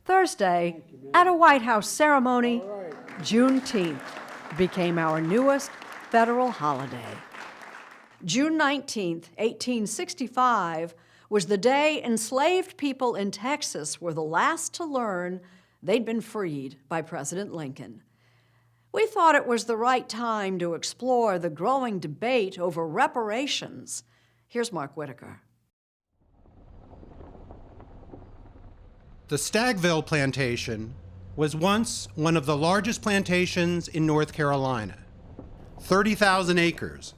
Thursday, at a White House ceremony, Juneteenth became our newest federal holiday. June 19th, 1865, was the day enslaved people in Texas were the last to learn they'd been freed by President Lincoln. We thought it was the right time to explore the growing debate over reparations. Here's Mark Whitaker. The Stagville plantation was once one of the largest plantations in North Carolina, 30,000 acres,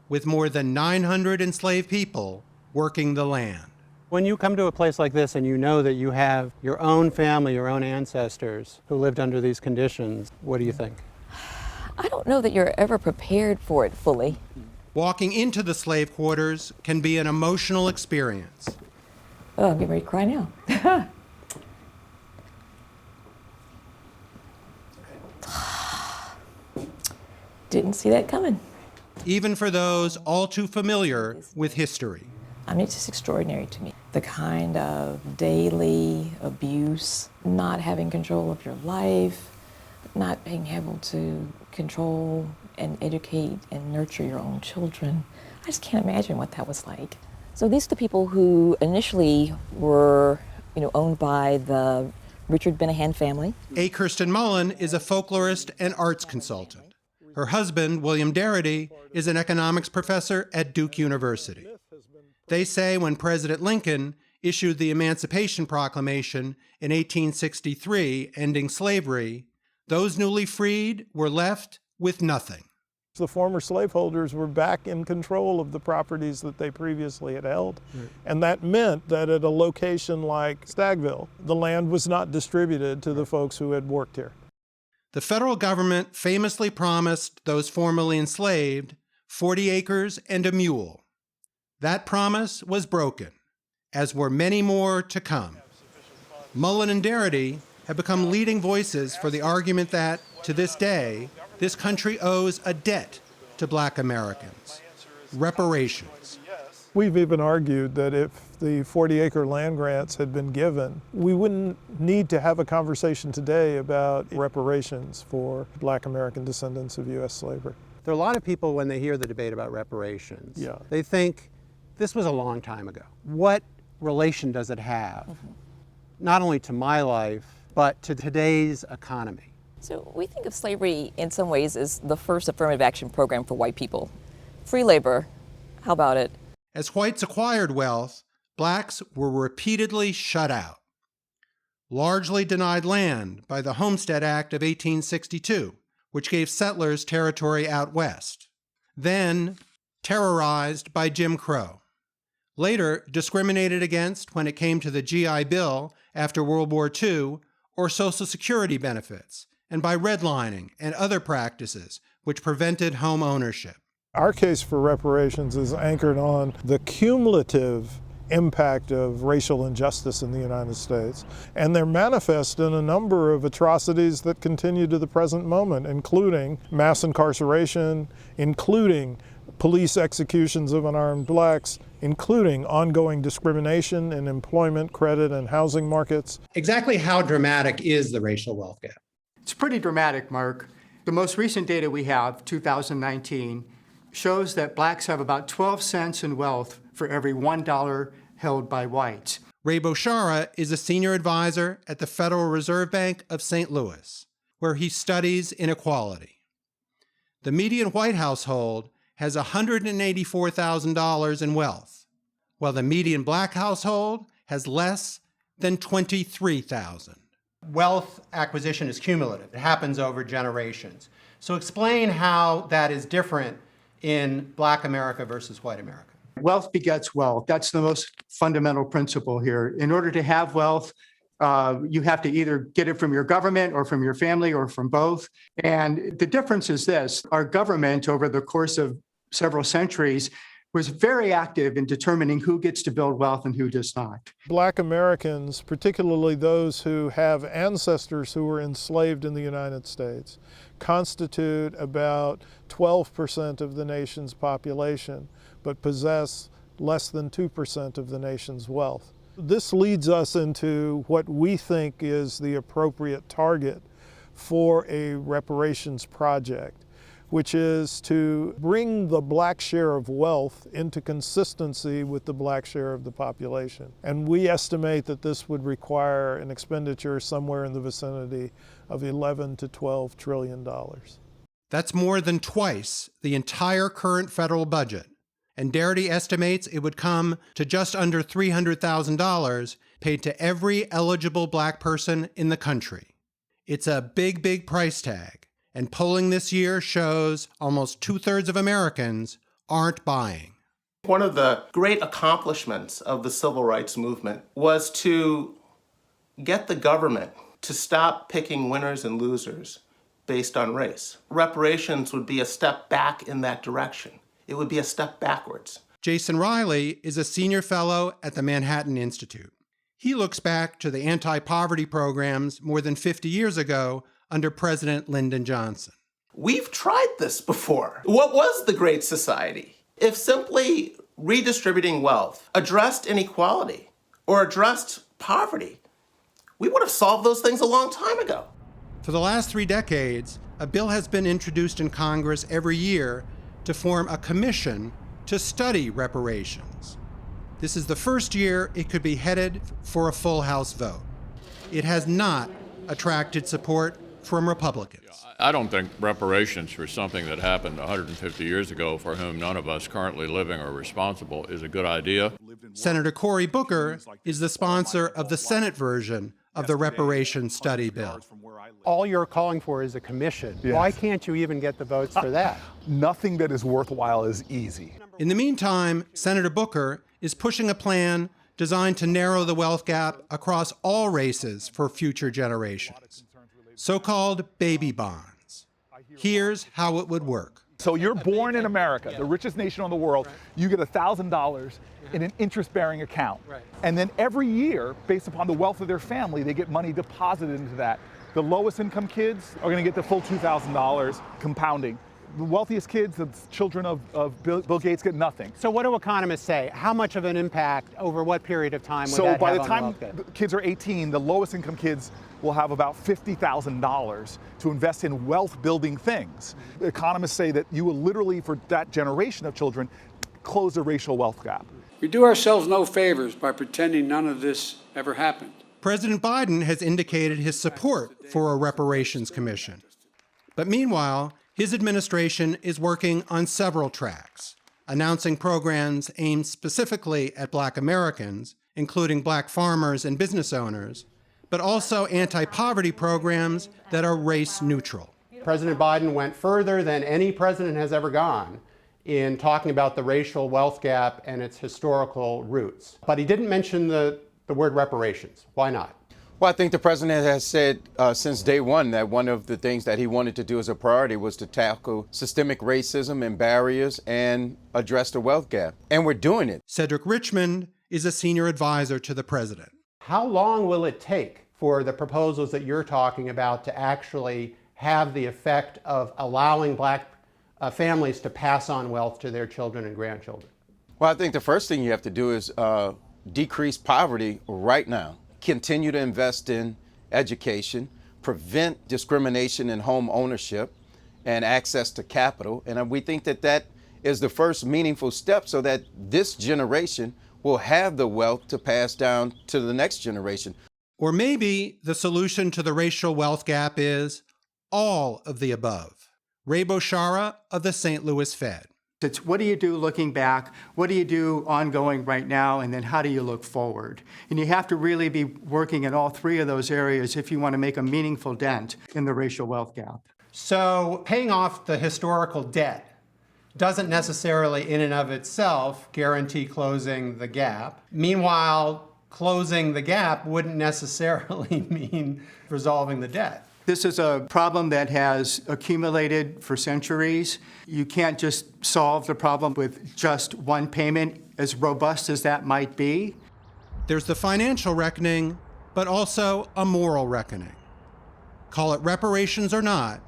with more than 900 enslaved people working the land. When you come to a place like this and you know that you have your own family, your own ancestors who lived under these conditions, what do you think? I don't know that you're ever prepared for it fully. Walking into the slave quarters can be an emotional experience. Oh, I'm getting ready to cry now. Didn't see that coming. Even for those all too familiar with history. I mean, it's just extraordinary to me. The kind of daily abuse, not having control of your life, not being able to control and educate and nurture your own children. I just can't imagine what that was like. So these are the people who initially were, owned by the Richard Benahan family. A. Kirsten Mullen is a folklorist and arts consultant. Her husband, William Darity, is an economics professor at Duke University. They say when President Lincoln issued the Emancipation Proclamation in 1863, ending slavery, those newly freed were left with nothing. The former slaveholders were back in control of the properties that they previously had held. And that meant that at a location like Stagville, the land was not distributed to the folks who had worked here. The federal government famously promised those formerly enslaved 40 acres and a mule. That promise was broken, as were many more to come. Mullen and Darity have become leading voices for the argument that, to this day, this country owes a debt to Black Americans, reparations. We've even argued that if the 40-acre land grants had been given, we wouldn't need to have a conversation today about reparations for Black American descendants of U.S. slavery. There are a lot of people, when they hear the debate about reparations, they think this was a long time ago. What relation does it have, not only to my life, but to today's economy? So we think of slavery in some ways as the first affirmative action program for white people. Free labor, how about it? As whites acquired wealth, Blacks were repeatedly shut out, largely denied land by the Homestead Act of 1862, which gave settlers territory out west, then terrorized by Jim Crow, later discriminated against when it came to the GI Bill after World War II or Social Security benefits, and by redlining and other practices which prevented home ownership. Our case for reparations is anchored on the cumulative impact of racial injustice in the United States, and they're manifest in a number of atrocities that continue to the present moment, including mass incarceration, including police executions of unarmed Blacks, including ongoing discrimination in employment, credit, and housing markets. Exactly how dramatic is the racial wealth gap? It's pretty dramatic, Mark. The most recent data we have, 2019, shows that Blacks have about 12 cents in wealth for every $1 held by whites. Ray Boshara is a senior advisor at the Federal Reserve Bank of St. Louis, where he studies inequality. The median white household has $184,000 in wealth, while the median Black household has less than $23,000. Wealth acquisition is cumulative. It happens over generations. So explain how that is different in Black America versus white America. Wealth begets wealth. That's the most fundamental principle here. In order to have wealth, you have to either get it from your government or from your family or from both. And the difference is this: our government over the course of several centuries was very active in determining who gets to build wealth and who does not. Black Americans, particularly those who have ancestors who were enslaved in the United States, constitute about 12% of the nation's population, but possess less than 2% of the nation's wealth. This leads us into what we think is the appropriate target for a reparations project, which is to bring the black share of wealth into consistency with the black share of the population. And we estimate that this would require an expenditure somewhere in the vicinity of $11 to $12 trillion. That's more than twice the entire current federal budget, and Darity estimates it would come to just under $300,000 paid to every eligible black person in the country. It's a big, big price tag, and polling this year shows almost 2/3 of Americans aren't buying. One of the great accomplishments of the civil rights movement was to get the government to stop picking winners and losers based on race. Reparations would be a step back in that direction. It would be a step backwards. Jason Riley is a senior fellow at the Manhattan Institute. He looks back to the anti-poverty programs more than 50 years ago under President Lyndon Johnson. We've tried this before. What was the Great Society? If simply redistributing wealth addressed inequality or addressed poverty, we would have solved those things a long time ago. For the last 3 decades, a bill has been introduced in Congress every year to form a commission to study reparations. This is the first year it could be headed for a full House vote. It has not attracted support from Republicans. I don't think reparations for something that happened 150 years ago for whom none of us currently living are responsible is a good idea. Senator Cory Booker is the sponsor of the Senate version of the reparations study bill. All you're calling for is a commission. Yes. Why can't you even get the votes for that? Nothing that is worthwhile is easy. In the meantime, Senator Booker is pushing a plan designed to narrow the wealth gap across all races for future generations, so-called baby bonds. Here's how it would work. So you're born in America, the richest nation in the world. You get $1,000 in an interest-bearing account. And then every year, based upon the wealth of their family, they get money deposited into that. The lowest income kids are going to get the full $2,000 compounding. The wealthiest kids, the children of Bill Gates, get nothing. So what do economists say? How much of an impact over what period of time would So that by have the on time wealth gap? the kids are 18, the lowest income kids will have about $50,000 to invest in wealth building things. Economists say that you will literally, for that generation of children, close the racial wealth gap. We do ourselves no favors by pretending none of this ever happened. President Biden has indicated his support for a reparations commission. But meanwhile, his administration is working on several tracks, announcing programs aimed specifically at Black Americans, including Black farmers and business owners, but also anti-poverty programs that are race neutral. President Biden went further than any president has ever gone in talking about the racial wealth gap and its historical roots. But he didn't mention the word reparations. Why not? Well, I think the president has said since day one that one of the things that he wanted to do as a priority was to tackle systemic racism and barriers and address the wealth gap. And we're doing it. Cedric Richmond is a senior advisor to the president. How long will it take for the proposals that you're talking about to actually have the effect of allowing Black families to pass on wealth to their children and grandchildren? Well, I think the first thing you have to do is decrease poverty right now. Continue to invest in education, prevent discrimination in home ownership and access to capital. And we think that that is the first meaningful step so that this generation will have the wealth to pass down to the next generation. Or maybe the solution to the racial wealth gap is all of the above. Ray Boshara of the St. Louis Fed. It's what do you do looking back? What do you do ongoing right now? And then how do you look forward? And you have to really be working in all three of those areas if you want to make a meaningful dent in the racial wealth gap. So paying off the historical debt doesn't necessarily in and of itself guarantee closing the gap. Meanwhile, closing the gap wouldn't necessarily mean resolving the debt. This is a problem that has accumulated for centuries. You can't just solve the problem with just one payment, as robust as that might be. There's the financial reckoning, but also a moral reckoning. Call it reparations or not,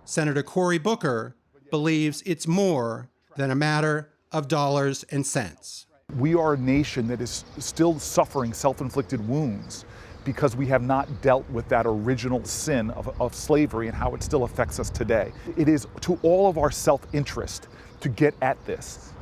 Senator Cory Booker believes it's more than a matter of dollars and cents. We are a nation that is still suffering self-inflicted wounds because we have not dealt with that original sin of slavery and how it still affects us today. It is to all of our self-interest to get at this.